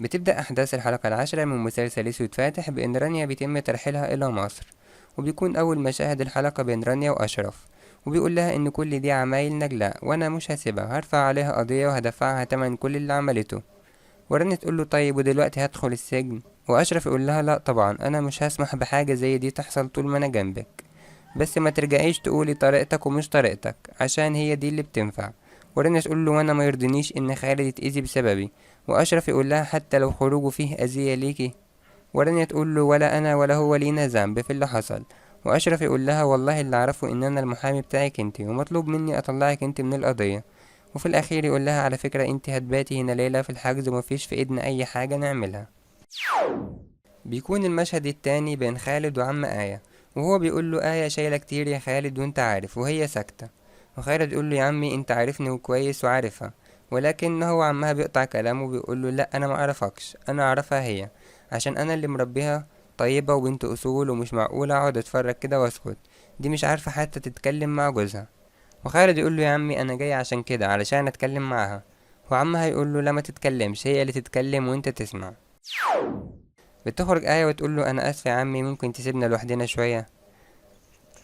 بتبدأ أحداث الحلقة العاشرة من مسلسل أسود فاتح بإن رانيا بيتم ترحيلها إلى مصر، وبيكون أول مشاهد الحلقة بين رانيا وأشرف، وبيقول لها إن كل دي عمايل نجلاء وأنا مش هسيبها، هرفع عليها قضية وهدفعها تمن كل اللي عملته. ورانيا تقول له طيب ودلوقتي هدخل السجن؟ وأشرف يقول لها لا طبعا أنا مش هسمح بحاجة زي دي تحصل طول ما أنا جنبك، بس ما ترجعيش تقولي طريقتك ومش طريقتك عشان هي دي اللي بتنفع. ورنا تقول له وانا ما يرضينيش ان خالد يتأذي بسببي، واشرف يقول لها حتى لو خروجه فيه اذية ليكي. ورنا تقول له ولا انا ولا هو لينا ذنب في اللي حصل. واشرف يقول لها والله اللي اعرفه ان انا المحامي بتاعك انت ومطلوب مني اطلعك انت من القضية. وفي الاخير يقول لها على فكرة انت هتباتي هنا ليلة في الحجز ومفيش في ايدنا اي حاجة نعملها. بيكون المشهد التاني بين خالد وعم آية، وهو بيقول له آية شايلة كتير يا خالد وانت عارف، وهي ساكتة. وخالد يقول له يا عمي انت عارفني وكويس وعارفها، ولكن هو عمها بيقطع كلامه وبيقول له لا انا ما اعرفكش، انا اعرفها هي، عشان انا اللي مربيها طيبة وبنت اصول، ومش معقول اقعد اتفرج كده واسكت، دي مش عارفة حتى تتكلم مع جوزها. وخالد يقول له يا عمي انا جاي عشان كده علشان اتكلم معاها. وعمها يقول له لا ما تتكلمش، هي اللي تتكلم وانت تسمع. بتخرج آية وتقول له أنا آسفة يا عمي ممكن تسيبنا لوحدنا شوية.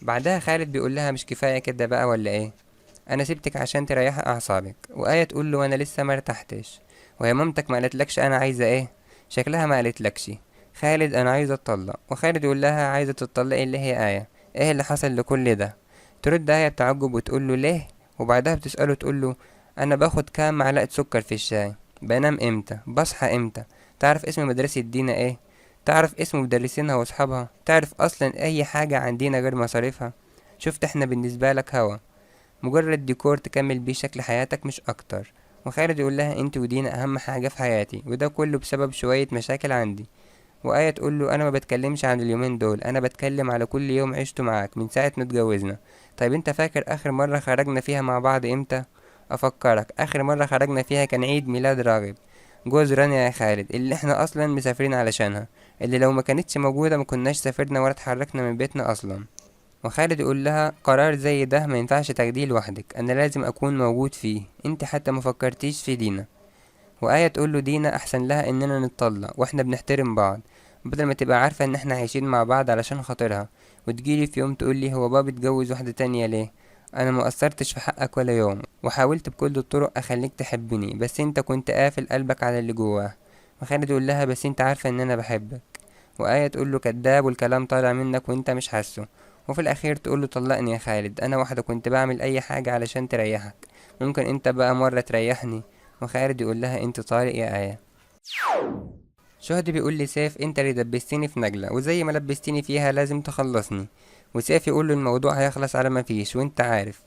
بعدها خالد بيقول لها مش كفاية كده بقى ولا إيه؟ أنا سبتك عشان تريحي أعصابك. وآية تقول له أنا لسه مرتحتش. وهي مامتك ما قالتلكش أنا عايزة إيه؟ شكلها ما قالتلكش. خالد أنا عايزة أتطلق. وخالد يقول لها عايزة تتطلقي اللي هي آية؟ إيه اللي حصل لكل ده؟ ترد آية بتعجب وتقول له ليه؟ وبعدها بتسأله تقول له أنا باخد كام معلقة سكر في الشاي، بنام إمتى، بصحى إمتى، تعرف اسم مدرسة دينا إيه، تعرف اسم مدرسينها واصحابها، تعرف اصلا اي حاجة عندنا غير مصاريفها. شفت احنا بالنسبة لك هوا، مجرد ديكور تكمل بيه شكل حياتك مش اكتر. وخالد يقول لها انت ودينا اهم حاجة في حياتي، وده كله بسبب شوية مشاكل عندي. وآية تقول له انا ما بتكلمش عن اليومين دول، انا بتكلم على كل يوم عشته معاك من ساعة ما اتجوزنا. طيب انت فاكر اخر مرة خرجنا فيها مع بعض امتى؟ افكرك، اخر مرة خرجنا فيها كان عيد ميلاد راغب، جوز رانيا يا خالد، اللي احنا اصلا مسافرين علشانها، اللي لو ما كانتش موجودة ما كناش سافرنا ولا اتحركنا من بيتنا اصلا. وخالد يقول لها قرار زي ده ما ينفعش تاخديه لوحدك، انا لازم اكون موجود فيه، انت حتى ما فكرتيش في دينا. وآية تقول له دينا احسن لها اننا نتطلق واحنا بنحترم بعض، بدل ما تبقى عارفة ان احنا عايشين مع بعض علشان خاطرها، وتجيلي في يوم تقولي هو بابا اتجوز واحدة تانية ليه. انا ما قصرتش في حقك ولا يوم، وحاولت بكل الطرق اخليك تحبني، بس انت كنت قافل قلبك على اللي جواه. وخالد يقول لها بس انت عارفة ان انا بحبك. وآية تقول له كداب والكلام طالع منك وانت مش حاسه. وفي الاخير تقول له طلقني يا خالد، انا واحدة كنت بعمل اي حاجة علشان تريحك، ممكن انت بقى مرة تريحني. وخالد يقول لها انت طارق يا آية. شهدي بيقول لي سيف انت اللي دبستني في نجلة، وزي ما لبستني فيها لازم تخلصني. وسيف يقول له الموضوع هيخلص على ما فيش وانت عارف،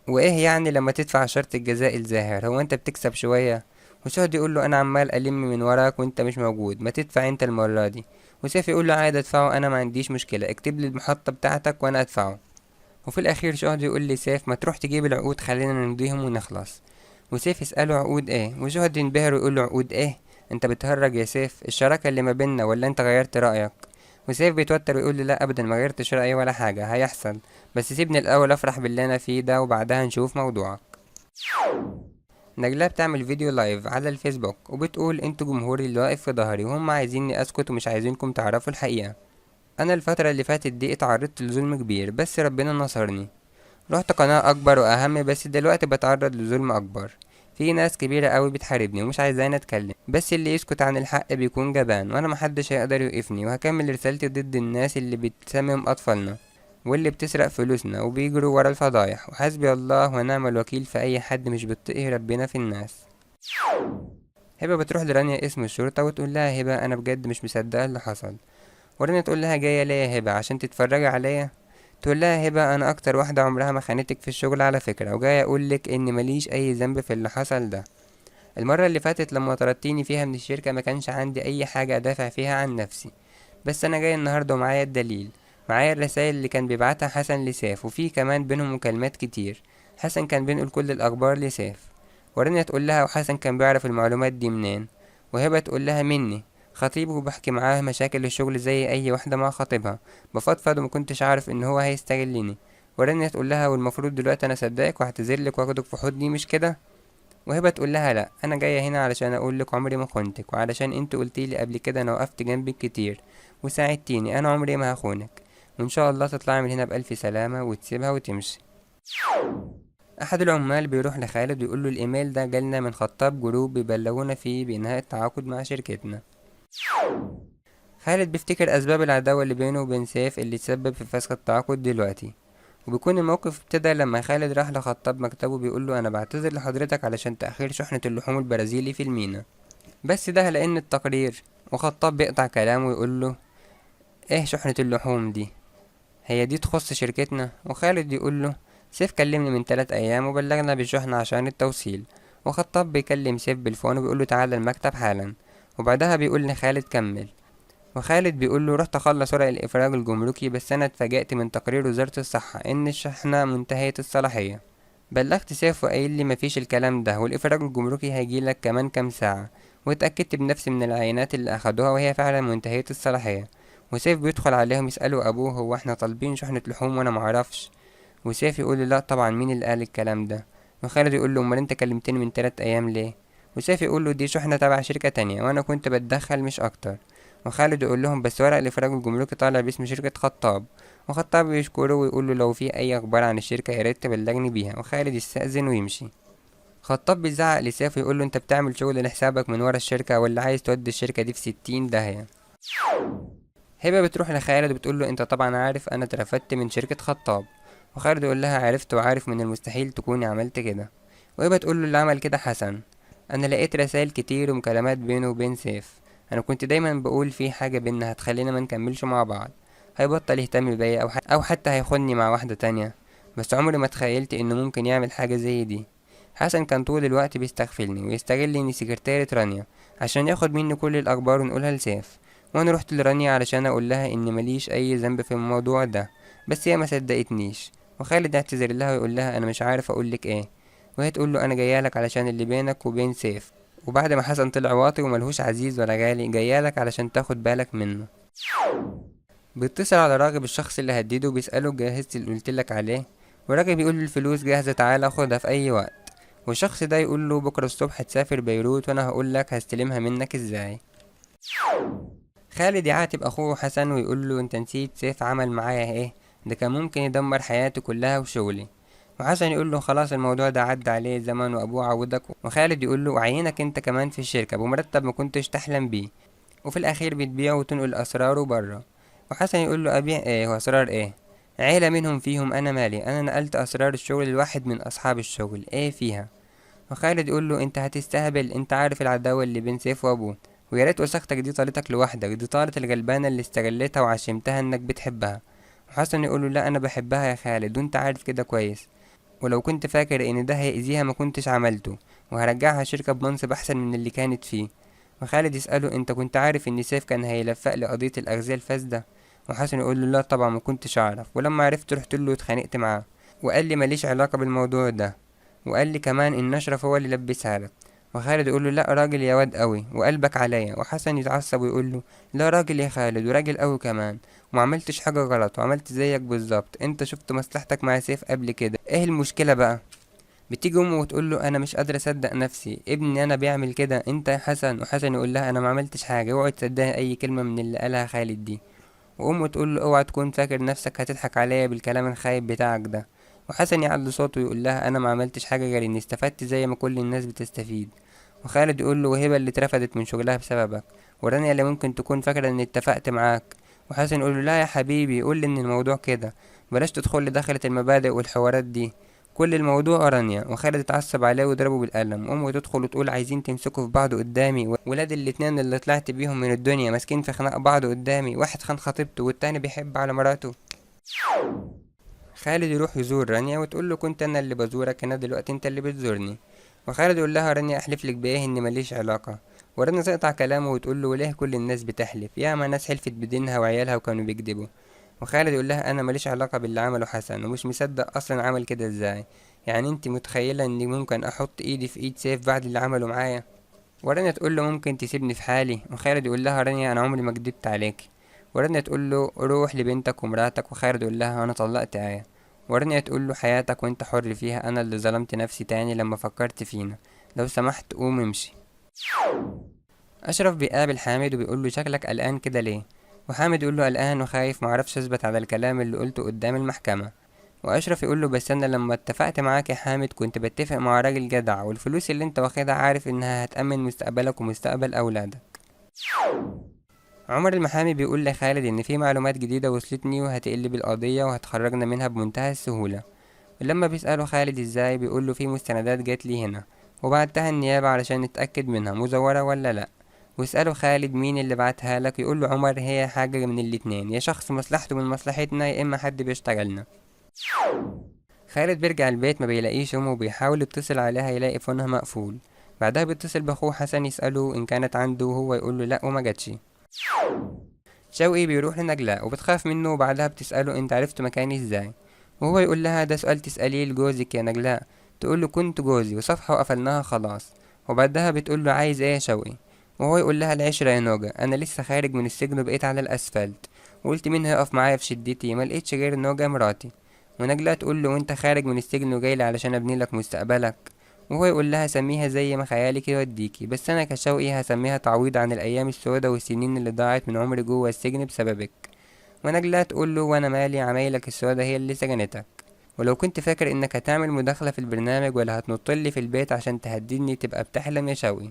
وايه يعني لما تدفع شرط الجزاء الزاهر، هو انت بتكسب شوية؟ وشهدي يقول له انا عمال الم من وراك وانت مش موجود، ما تدفع انت المرة دي. وسيف يقول له عادي ادفعه، انا ما عنديش مشكلة، اكتب لي المحطة بتاعتك وانا ادفعه. وفي الاخير شهدي يقول لي سيف ما تروح تجيب العقود خلينا نمضيهم ونخلص. وسيف يسأله عقود ايه، وشهد ينبهر ويقول له عقود ايه، انت بتهرج يا سيف، الشراكة اللي ما بيننا ولا انت غيرت رأيك؟ وسيف بيتوتر ويقول له لا ابدا ما غيرتش رأيي ولا حاجة هيحصل، بس سيبني الاول افرح باللي انا فيه ده وبعدها نشوف موضوعك. نجلاء بتعمل فيديو لايف على الفيسبوك وبتقول انتوا جمهوري اللي واقف في ظهري وهم عايزيني اسكت ومش عايزينكم تعرفوا الحقيقة. انا الفترة اللي فاتت دي اتعرضت لظلم كبير بس ربنا نصرني، رحت قناة اكبر واهم بس دلوقتي بتعرض لظلم اكبر. في ناس كبيرة قوي بتحاربني ومش عايزاني اتكلم، بس اللي يسكت عن الحق بيكون جبان، وانا محدش هيقدر يوقفني، وهكمل رسالتي ضد الناس اللي بتسمم اطفالنا واللي بتسرق فلوسنا وبيجروا ورا الفضايح، وحسبي الله ونعم الوكيل في اي حد مش بيتقي ربنا في الناس. هبة بتروح لرانيا اسم الشرطة وتقول لها هبة انا بجد مش مصدقة اللي حصل. ورانيا تقول لها جاية ليه يا هبة عشان تتفرجي عليا؟ تقول لها هبة انا اكتر واحدة عمرها ما خانتك في الشغل على فكرة، وجاي اقولك ان ماليش اي ذنب في اللي حصل ده. المرة اللي فاتت لما طردتيني فيها من الشركة ما كانش عندي اي حاجة ادافع فيها عن نفسي، بس انا جاي النهاردة ومعايا الدليل، معايا الرسائل اللي كان بيبعتها حسن لسيف، وفي كمان بينهم مكالمات كتير، حسن كان بينقل كل الاخبار لسيف. ورانيا تقول لها وحسن كان بيعرف المعلومات دي منين؟ وهبة تقول لها مني، خطيبه، وبحكي معاه مشاكل الشغل زي اي واحدة مع خطيبها، بفضفض وما كنتش عارف ان هو هيستغلني. ورانيا تقول لها والمفروض دلوقتي انا اصدقك واعتذرلك واخدك في حضني مش كده؟ وهبة تقول لها لا، انا جايه هنا علشان اقول لك عمري ما خنتك، وعلشان انت قلتي لي قبل كده انا وقفت جنبك كتير وساعدتيني، انا عمري ما هخونك، وان شاء الله تطلعي من هنا بألف سلامة وتسيبها وتمشي. احد العمال بيروح لخالد ويقول له الايميل ده جالنا من خطاب جروب بيبلغونا فيه بانهاء التعاقد مع شركتنا. خالد بيفتكر اسباب العداوة اللي بينه وبين سيف اللي تسبب في فسخ التعاقد دلوقتي، وبيكون الموقف ابتدى لما خالد راح لخطاب مكتبه بيقول له انا بعتذر لحضرتك علشان تأخير شحنة اللحوم البرازيلي في المينا، بس ده لان التقرير. وخطاب بيقطع كلامه ويقول له ايه شحنة اللحوم دي، هي دي تخص شركتنا؟ وخالد يقول له سيف كلمني من 3 ايام وبلغنا بالشحنة عشان التوصيل. وخطاب بيكلم سيف بالفون وبيقول له تعالى المكتب حالا، وبعدها بيقول لخالد كمل. وخالد بيقول له رحت اخلص ورق الافراج الجمركي، بس انا اتفاجأت من تقرير وزارة الصحة ان الشحنة منتهية الصلاحية. بلغت سيف وقايل لي مفيش الكلام ده، والافراج الجمركي هيجيلك كمان كام ساعة، واتأكدت بنفسي من العينات اللي اخدوها وهي فعلا منتهية الصلاحية. وسيف بيدخل عليهم يسألوا ابوه هو احنا طالبين شحنة لحوم وانا معرفش؟ وسيف يقول له لا طبعا، مين اللي قال الكلام ده؟ وخالد يقول له امال انت كلمتني من 3 ايام ليه؟ وسيف يقول له دي شحنة تبع شركة تانية وانا كنت بتدخل مش اكتر. وخالد يقول لهم بس ورق الافراج الجمركي طالع باسم شركة خطاب. وخطاب يشكره ويقول له لو في اي اخبار عن الشركة يا ريت تبلغني بيها. وخالد يستأذن ويمشي. خطاب بيزعق لسيف ويقول له انت بتعمل شغل لحسابك من ورا الشركة ولا عايز تودي الشركة دي في 60 داهية؟ هبة بتروح لخالد وبتقول له انت طبعا عارف انا اترفدت من شركة خطاب. وخالد يقول لها عرفت وعارف من المستحيل تكوني عملت كده. وهبة تقول له اللي عمل كده حسن، انا لقيت رسائل كتير ومكالمات بينه وبين سيف، انا كنت دايما بقول في حاجة بينا هتخلينا ما نكملش مع بعض، هيبطل يهتم بيا او حتى هيخوني مع واحدة تانية، بس عمري ما تخيلت انه ممكن يعمل حاجة زي دي. حسن كان طول الوقت بيستغفلني ويستغل اني سكرتيرة رانيا عشان ياخد مني كل الاخبار ونقولها لسيف. وانا رحت لرانيا علشان اقول لها اني ماليش اي ذنب في الموضوع ده، بس هي ما صدقتنيش. وخالد اعتذر لها ويقول لها انا مش عارف اقولك ايه، وهي تقول له انا جايالك علشان اللي بينك وبين سيف، وبعد ما حسن طلع واطي وملهوش عزيز ولا غالي جايالك علشان تاخد بالك منه. بيتصل على راغب الشخص اللي هدده وبيسأله جهزت اللي قلتلك عليه؟ وراغب يقول له الفلوس جاهزة تعالى خدها في اي وقت. والشخص ده يقول له بكرة الصبح تسافر بيروت وانا هقولك هستلمها منك ازاي. خالد يعاتب اخوه حسن ويقول له انت نسيت سيف عمل معايا ايه، ده كان ممكن يدمر حياتي كلها وشغلي. وحسن يقول له خلاص الموضوع ده عدى عليه زمن وابوه عودك. وخالد يقول له وعينك انت كمان في الشركة بمرتب ما كنتش تحلم بيه، وفي الاخير بتبيعه وتنقل اسراره بره. وحسن يقول له ابيع ايه واسرار ايه، عيلة منهم فيهم انا مالي، انا نقلت اسرار الشغل لواحد من اصحاب الشغل ايه فيها. وخالد يقول له انت هتستهبل، انت عارف العداوة اللي بين سيف وابوه، ويا ريت وسختك دي طالتك لوحدك، دي طالت الغلبانة اللي استغلتها وعشمتها انك بتحبها. وحسن يقول له لا انا بحبها يا خالد وانت عارف كده كويس، ولو كنت فاكر ان ده هيأذيها ما كنتش عملته، وهرجعها شركة بمنصب احسن من اللي كانت فيه. وخالد يسأله انت كنت عارف ان سيف كان هيلفق لقضية الاغذية الفاسدة؟ وحسن يقول له لا طبعا ما كنتش اعرف، ولما عرفت رحت له واتخانقت معاه وقال لي ماليش علاقة بالموضوع ده، وقال لي كمان ان اشرف هو اللي لبسها لك. وخالد يقول له لا راجل يا واد قوي وقلبك عليا. وحسن يتعصب ويقول له لا راجل يا خالد وراجل قوي كمان، وما عملتش حاجة غلط وعملت زيك بالظبط، انت شفت مصلحتك مع سيف قبل كده، ايه المشكلة بقى؟ بتيجي امه وتقول له انا مش قادره اصدق نفسي ابني انا بيعمل كده، انت يا حسن؟ وحسن يقول لها انا ما عملتش حاجه، اوعي تصدقي اي كلمه من اللي قالها خالد دي. وامه تقول له اوعى تكون فاكر نفسك هتضحك عليا بالكلام الخايب بتاعك ده. وحسن يعلي صوته ويقول لها انا ما عملتش حاجه غير اني استفدت زي ما كل الناس بتستفيد. وخالد يقول له وهبه اللي اترفدت من شغلها بسببك، ورانيا اللي ممكن تكون فاكره اني اتفقت معاك. وحسن يقول له لا يا حبيبي قول لي ان الموضوع كده، بلاش تدخل لي دخلة المبادئ والحوارات دي، كل الموضوع رانيا. وخالد اتعصب عليه وضربه بالقلم. امه تدخل وتقول عايزين تمسكوا في بعض قدامي، ولاد الاتنين اللي طلعت بيهم من الدنيا ماسكين في خناق بعض قدامي، واحد خان خطيبته والتاني بيحب على مراته. خالد يروح يزور رانيا وتقول له كنت انا اللي بزورك هنا دلوقتي انت اللي بتزورني. وخالد يقول لها رانيا احلف لك بايه اني ماليش علاقه. ورانيا تقطع كلامه وتقول له وليه كل الناس بتحلف، ياما ناس حلفت بدينها وعيالها وكانوا بيكذبوا. وخالد يقول لها انا ماليش علاقه باللي عمله حسن ومش مصدق اصلا عمل كده ازاي، يعني انت متخيله اني ممكن احط ايدي في ايد سيف بعد اللي عمله معايا؟ ورانيا تقول له ممكن تسيبني في حالي. وخالد يقول لها رانيا انا عمري ما كدبت عليك. ورانيا تقول له روح لبنتك ومراتك. وخالد يقول لها انا طلقت آية. ورانيا تقول له حياتك وانت حر فيها، انا اللي ظلمت نفسي تاني لما فكرت فينا، لو سمحت قوم امشي. أشرف بيقابل حامد وبيقول له شكلك قلقان كده ليه؟ وحامد يقول له قلقان وخايف معرفش اثبت على الكلام اللي قلته قدام المحكمة. وأشرف يقول له بس أنا لما اتفقت معاك يا حامد كنت بتفق مع راجل جدع، والفلوس اللي انت واخدها عارف انها هتأمن مستقبلك ومستقبل أولادك. عمر المحامي بيقول لخالد إن في معلومات جديدة وصلتني وهتقلب القضية وهتخرجنا منها بمنتهى السهولة. ولما بيسأله خالد ازاي بيقوله في مستندات جات لي هنا وبعتها النيابة علشان نتأكد منها مزورة ولا لأ. ويسأله خالد مين اللي بعتها لك، يقول له عمر هي حاجة من الاتنين، يا شخص مصلحته من مصلحتنا يا إما حد بيشتغلنا. خالد بيرجع البيت ما بيلاقيش أمه وبيحاول يتصل عليها يلاقي فونها مقفول. بعدها بيتصل بأخوه حسن يسأله إن كانت عنده وهو يقول له لأ وما جاتش. شوقي بيروح لنجلاء وبتخاف منه وبعدها بتسأله انت عرفت مكاني ازاي، وهو يقول لها ده سؤال تسأليه لجوزك يا نجلاء. تقول له كنت جوزي وصفحة وقفلناها خلاص. وبعدها بتقول له عايز ايه يا شوقي، وهو يقول لها العشرة يا نوجة، انا لسه خارج من السجن وبقيت على الاسفلت وقلت مين هيقف معايا في شدتي، ما لقيتش غير نوجة مراتي. ونجلاء تقول له وانت خارج من السجن وجايلي علشان ابني لك مستقبلك، وهو يقول لها سميها زي ما خيالك يوديكي، بس انا كشوقي هسميها تعويض عن الايام السوداء والسنين اللي ضاعت من عمري جوه السجن بسببك. ونجلاء تقول له وانا مالي، عمايلك السوداء هي اللي سجنتك، ولو كنت فاكر انك هتعمل مداخلة في البرنامج ولا هتنطلي في البيت عشان تهددني تبقى بتحلم يا شوقي.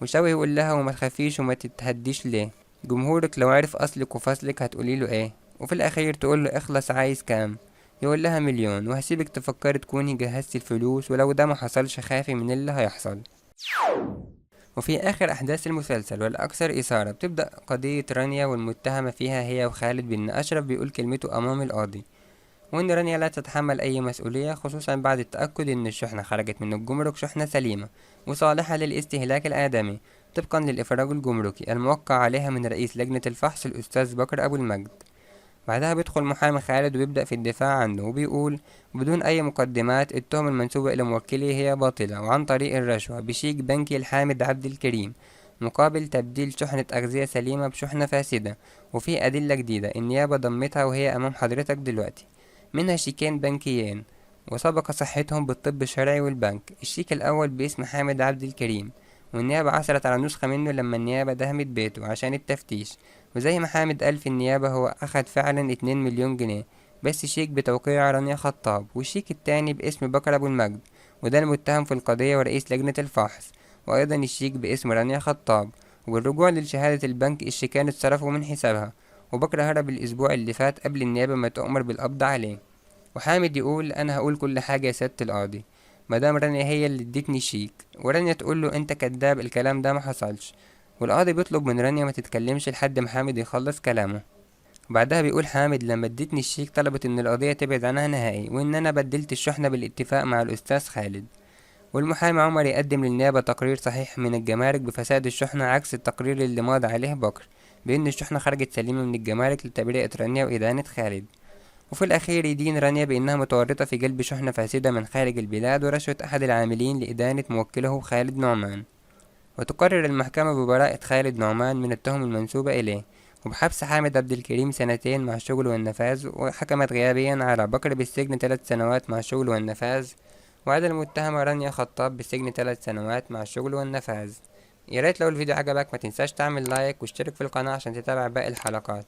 وشوقي يقول لها وما تخافيش وما تتهديش ليه، جمهورك لو عرف اصلك وفصلك هتقولي له ايه. وفي الاخير تقول له اخلص عايز كام، يقول لها مليون وهسيبك تفكري تكوني جهزتي الفلوس، ولو ده ما حصلش خافي من اللي هيحصل. وفي آخر أحداث المسلسل والأكثر إثارة بتبدأ قضية رانيا والمتهمة فيها هي وخالد بأن أشرف بيقول كلمته أمام القاضي، وإن رانيا لا تتحمل أي مسؤولية خصوصا بعد التأكد إن الشحنة خرجت من الجمرك شحنة سليمة وصالحة للاستهلاك الآدمي طبقا للإفراج الجمركي الموقع عليها من رئيس لجنة الفحص الأستاذ بكر أبو المجد. بعدها بيدخل محامي خالد وبيبدأ في الدفاع عنه وبيقول بدون أي مقدمات التهم المنسوبة إلى موكله هي باطلة وعن طريق الرشوة بشيك بنكي لحامد عبد الكريم مقابل تبديل شحنة أغذية سليمة بشحنة فاسدة. وفي أدلة جديدة النيابة ضمتها وهي أمام حضرتك دلوقتي، منها شيكين بنكيين وسبق صحتهم بالطب الشرعي والبنك. الشيك الأول باسم حامد عبد الكريم والنيابة عثرت على نسخة منه لما النيابة دهمت بيته عشان التفتيش، وزي ما حامد قال في النيابة هو أخد فعلا 2 مليون جنيه، بس شيك بتوقيع رانيا خطاب. والشيك التاني باسم بكر أبو المجد وده المتهم في القضية ورئيس لجنة الفحص، وأيضا الشيك باسم رانيا خطاب. وبالرجوع لشهادة البنك الشيكان اتصرفوا من حسابها، وبكر هرب الأسبوع اللي فات قبل النيابة ما تؤمر بالقبض عليه. وحامد يقول أنا هقول كل حاجة يا سيادة القاضي مدام رانيا هي اللي ادتني شيك، ورانيا تقول له انت كداب الكلام ده ما حصلش. والقاضي بيطلب من رانيا ما تتكلمش لحد ما حامد يخلص كلامه. وبعدها بيقول حامد لما ادتني الشيك طلبت ان القضية تبعد عنها نهائي وان انا بدلت الشحنة بالاتفاق مع الاستاذ خالد. والمحامي عمر يقدم للنيابة تقرير صحيح من الجمارك بفساد الشحنة عكس التقرير اللي ماضي عليه بكر بان الشحنة خرجت سليمة من الجمارك لتبرئة رانيا وإدانة خالد. وفي الأخير يدين رانيا بأنها متورطة في جلب شحنة فاسدة من خارج البلاد ورشوة أحد العاملين لإدانة موكله خالد نعمان. وتقرر المحكمة ببراءة خالد نعمان من التهم المنسوبة إليه وبحبس حامد عبد الكريم 2 سنين مع الشغل والنفاذ، وحكمت غيابيا على بكر بالسجن 3 سنوات مع الشغل والنفاذ، وعلى المتهمة رانيا خطاب بالسجن 3 سنوات مع الشغل والنفاذ. ياريت لو الفيديو عجبك ما تنساش تعمل لايك واشترك في القناة عشان تتابع باقي الحلقات.